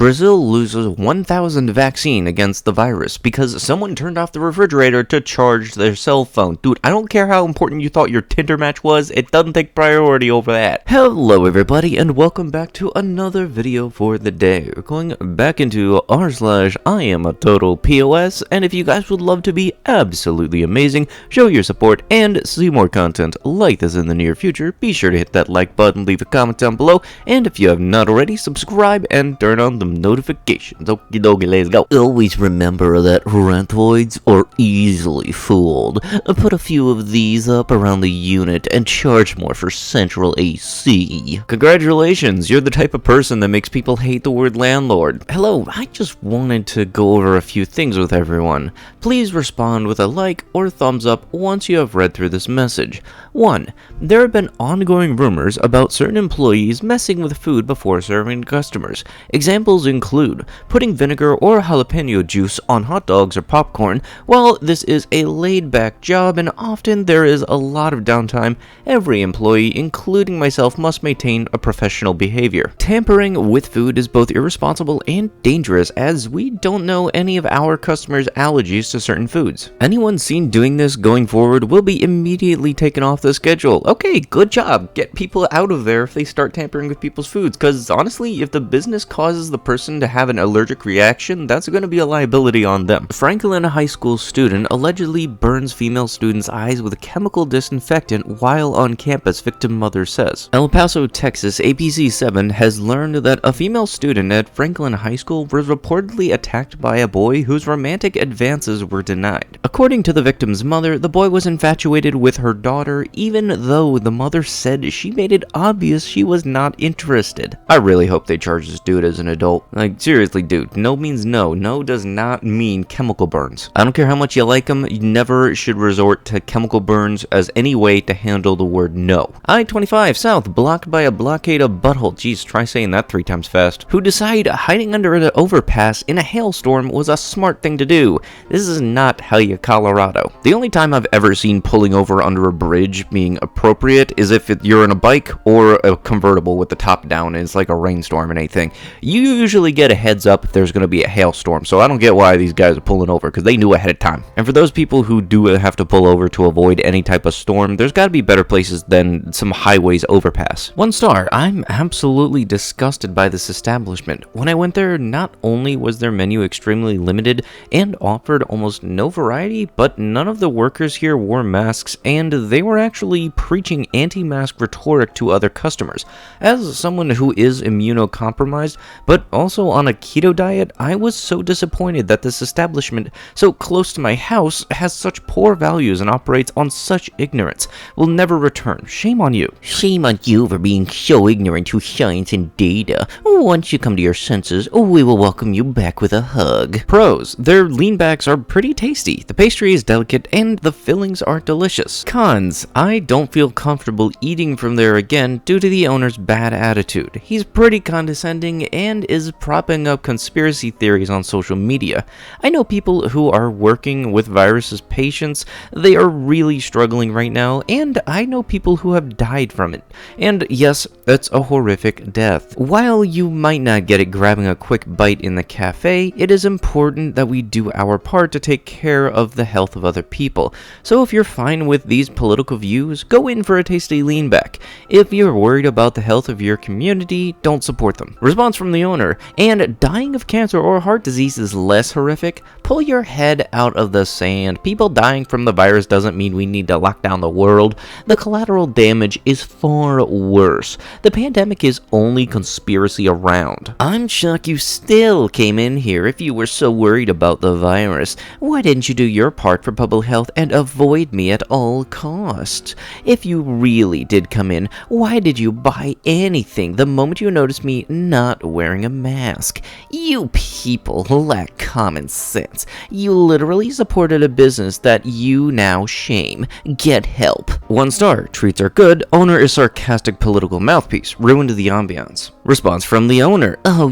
Brazil loses 1,000 vaccine against the virus because someone turned off the refrigerator to charge their cell phone. Dude, I don't care how important you thought your Tinder match was, it doesn't take priority over that. Hello everybody, and welcome back to another video for the day. We're going back into r/iamatotalpieceofsh, and if you guys would love to be absolutely amazing, show your support, and see more content like this in the near future, be sure to hit that like button, leave a comment down below, and if you have not already, subscribe and turn on the notifications. Okie dokie, let's go. Always remember that rentvoids are easily fooled. Put a few of these up around the unit and charge more for central AC. Congratulations, you're the type of person that makes people hate the word landlord. Hello, I just wanted to go over a few things with everyone. Please respond with a like or thumbs up once you have read through this message. 1. There have been ongoing rumors about certain employees messing with food before serving customers. Examples include putting vinegar or jalapeno juice on hot dogs or popcorn. While this is a laid-back job and often there is a lot of downtime, every employee, including myself, must maintain a professional behavior. Tampering with food is both irresponsible and dangerous, as we don't know any of our customers' allergies to certain foods. Anyone seen doing this going forward will be immediately taken off the schedule. Okay, good job. Get people out of there if they start tampering with people's foods, because honestly, if the business causes the person to have an allergic reaction, that's going to be a liability on them. Franklin, a high school student, allegedly burns female students' eyes with a chemical disinfectant while on campus, victim mother says. El Paso, Texas, APC7 has learned that a female student at Franklin High School was reportedly attacked by a boy whose romantic advances were denied. According to the victim's mother, the boy was infatuated with her daughter, even though the mother said she made it obvious she was not interested. I really hope they charge this dude as an adult. Like, seriously, dude, no means no. No does not mean chemical burns. I don't care how much you like them, you never should resort to chemical burns as any way to handle the word no. I-25 South, blocked by a blockade of butthole. Jeez, try saying that 3 times fast. Who decide hiding under an overpass in a hailstorm was a smart thing to do. This is not Helga, Colorado. The only time I've ever seen pulling over under a bridge being appropriate is if you're in a bike or a convertible with the top down and it's like a rainstorm and anything. You usually get a heads up if there's going to be a hailstorm, so I don't get why these guys are pulling over, because they knew ahead of time. And for those people who do have to pull over to avoid any type of storm, there's got to be better places than some highways overpass. 1 star, I'm absolutely disgusted by this establishment. When I went there, not only was their menu extremely limited and offered almost no variety, but none of the workers here wore masks, and they were actually preaching anti-mask rhetoric to other customers. As someone who is immunocompromised, but also on a keto diet, I was so disappointed that this establishment, so close to my house, has such poor values and operates on such ignorance. Will never return. Shame on you. Shame on you for being so ignorant to science and data. Once you come to your senses, we will welcome you back with a hug. Pros, their leanbacks are pretty tasty. The pastry is delicate and the fillings are delicious. Cons, I don't feel comfortable eating from there again due to the owner's bad attitude. He's pretty condescending and is propping up conspiracy theories on social media. I know people who are working with viruses patients. They are really struggling right now, and I know people who have died from it. And yes, that's a horrific death. While you might not get it grabbing a quick bite in the cafe, it is important that we do our part to take care of the health of other people. So if you're fine with these political views, go in for a tasty leanback. If you're worried about the health of your community, don't support them. Response from the owner, and dying of cancer or heart disease is less horrific. Pull your head out of the sand. People dying from the virus doesn't mean we need to lock down the world. The collateral damage is far worse. The pandemic is only conspiracy around. I'm shocked you still came in here if you were so worried about the virus. Why didn't you do your part for public health and avoid me at all costs? If you really did come in, why did you buy anything the moment you noticed me not wearing a mask? You people lack common sense. You literally supported a business that you now shame. Get help. 1 star, treats are good, owner is sarcastic political mouthpiece, ruined the ambiance. Response from the owner. Oh,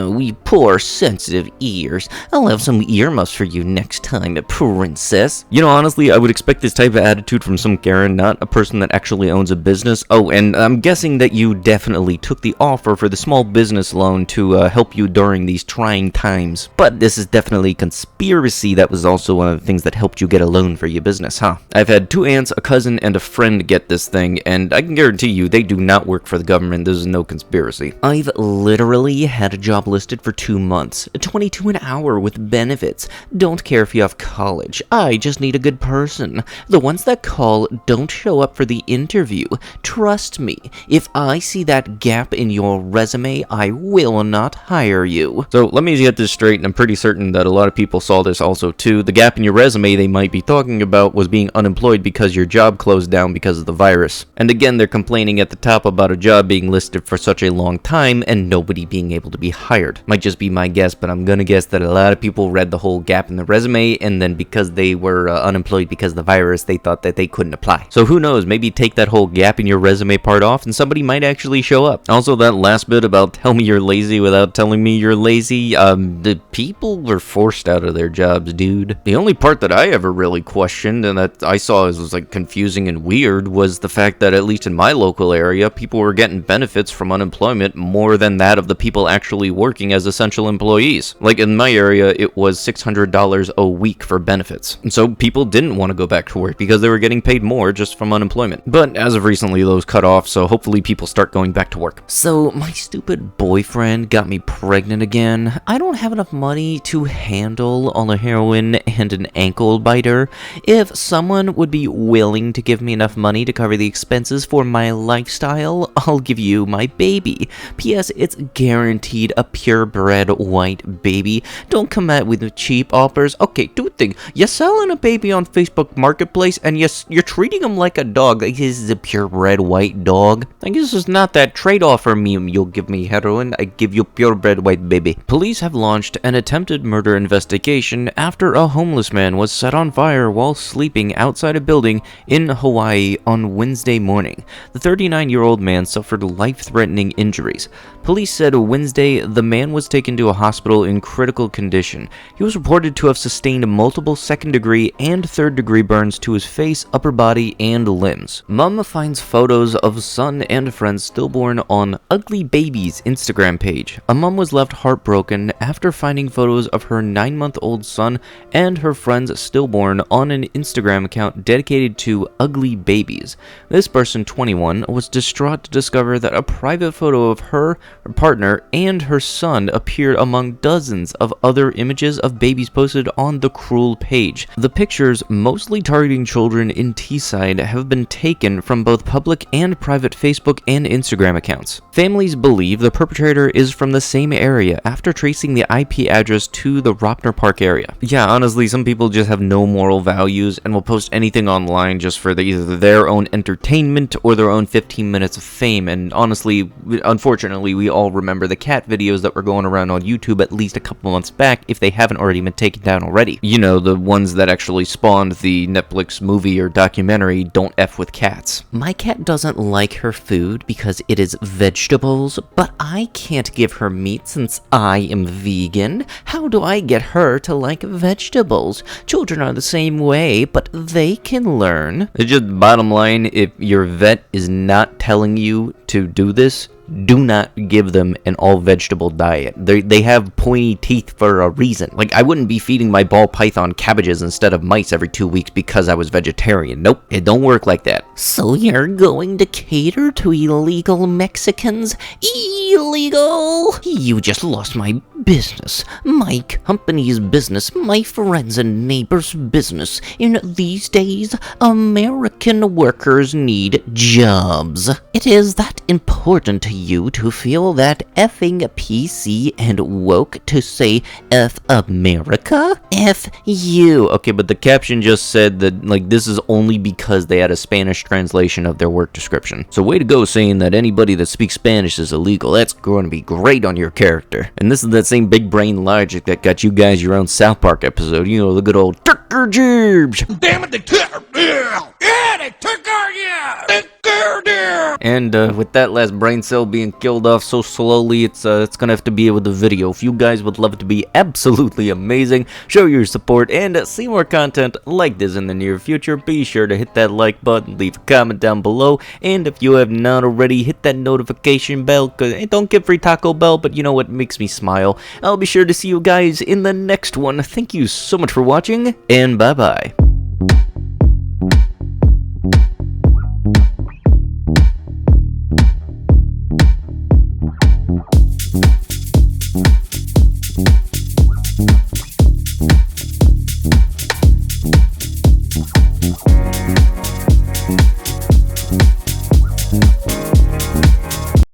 we poor sensitive ears. I'll have some earmuffs for you next time, princess. Honestly, I would expect this type of attitude from some Karen, not a person that actually owns a business. Oh, and I'm guessing that you definitely took the offer for the small business loan to help you during these trying times. But this is definitely conspiracy. That was also one of the things that helped you get a loan for your business, huh? I've had 2 aunts, a cousin, and a friend get this thing, and I can guarantee you they do not work for the government. This is no conspiracy. I've literally had a job listed for 2 months, 22 an hour with benefits. Don't care if you have college. I just need a good person. The ones that call don't show up for the interview. Trust me, if I see that gap in your resume, I will not hire you. So let me get this straight, and I'm pretty certain that a lot of people saw this also too. The gap in your resume they might be talking about was being unemployed because your job closed down because of the virus. And again, they're complaining at the top about a job being listed for such a long time and nobody being able to be hired. Might just be my guess, but I'm gonna guess that a lot of people read the whole gap in the resume, and then because they were unemployed because of the virus, they thought that they couldn't apply. So who knows, maybe take that whole gap in your resume part off and somebody might actually show up. Also, that last bit about tell me you're lazy without telling me you're lazy, the people were forced out of their jobs, dude. The only part that I ever really questioned and that I saw as was like confusing and weird was the fact that at least in my local area, people were getting benefits from unemployment more than that of the people actually working as essential employees. Like in my area, it was $600 a week for benefits. And so people didn't want to go back to work because they were getting paid more just from unemployment. But as of recently, those cut off, so hopefully people start going back to work. So my stupid boyfriend got me pregnant again. I don't have enough money to handle all the heroin and an ankle biter. If someone would be willing to give me enough money to cover the expenses for my lifestyle, I'll give you my baby. P.S. It's guaranteed a purebred white baby. Don't come out with cheap offers. Okay, two things. You're selling a baby on Facebook Marketplace, and you're treating him like a dog. Like, this is a purebred white dog. I guess it's not that trade-off for me. You'll give me heroin, I give you purebred white baby. Police have launched an attempted murder investigation after a homeless man was set on fire while sleeping outside a building in Hawaii on Wednesday morning. The 39-year-old man suffered life-threatening injuries. Police said Wednesday the man was taken to a hospital in critical condition. He was reported to have sustained multiple second-degree and third-degree burns to his face, upper body, and limbs. Mom finds photos of son and friend stillborn on Ugly Baby's Instagram page. A mom was left heartbroken after finding photos of her 9-month-old son and her friend's stillborn on an Instagram account dedicated to Ugly Babies. This person, 21, was distraught to discover that a private photo of her partner and her son appeared among dozens of other images of babies posted on the Cruel page. The pictures, mostly targeting children in Teesside, have been taken from both public and private Facebook and Instagram accounts. Families believe the perpetrator is from the same area after tracing the IP address to the Ropner Park area. Yeah, honestly, some people just have no moral values and will post anything online just for either their own entertainment or their own 15 minutes of fame. And honestly, unfortunately, we all remember the cat videos that were going around on YouTube at least a couple months back, if they haven't already been taken down already. You know, the ones that actually spawned the Netflix movie or documentary, Don't F with Cats. My cat doesn't like her food because it is vegetables, but I can't give her meat since I am vegan. How do I get her to like vegetables? Children are the same way, but they can learn. It's just bottom line, if your vet is not telling you to do this, do not give them an all-vegetable diet. They have pointy teeth for a reason. Like, I wouldn't be feeding my ball python cabbages instead of mice every 2 weeks because I was vegetarian. Nope, it don't work like that. So you're going to cater to illegal Mexicans? Illegal? You just lost my business. My company's business. My friends and neighbors' business. In these days, American workers need jobs. It is that important to you to feel that effing PC and woke to say F America? F you. Okay, but the caption just said that, like, this is only because they had a Spanish translation of their work description. So way to go saying that anybody that speaks Spanish is illegal. That's going to be great on your character. And this is that same big brain logic that got you guys your own South Park episode. You know, the good old Tucker Jibs. Damn it, they took her! Yeah, they took her, yeah! And with that last brain cell being killed off so slowly, it's gonna have to be with the video. If you guys would love it to be absolutely amazing, show your support, and see more content like this in the near future, be sure to hit that like button, leave a comment down below, and if you have not already, hit that notification bell, cause I don't get free Taco Bell, but you know what makes me smile. I'll be sure to see you guys in the next one. Thank you so much for watching, and bye bye.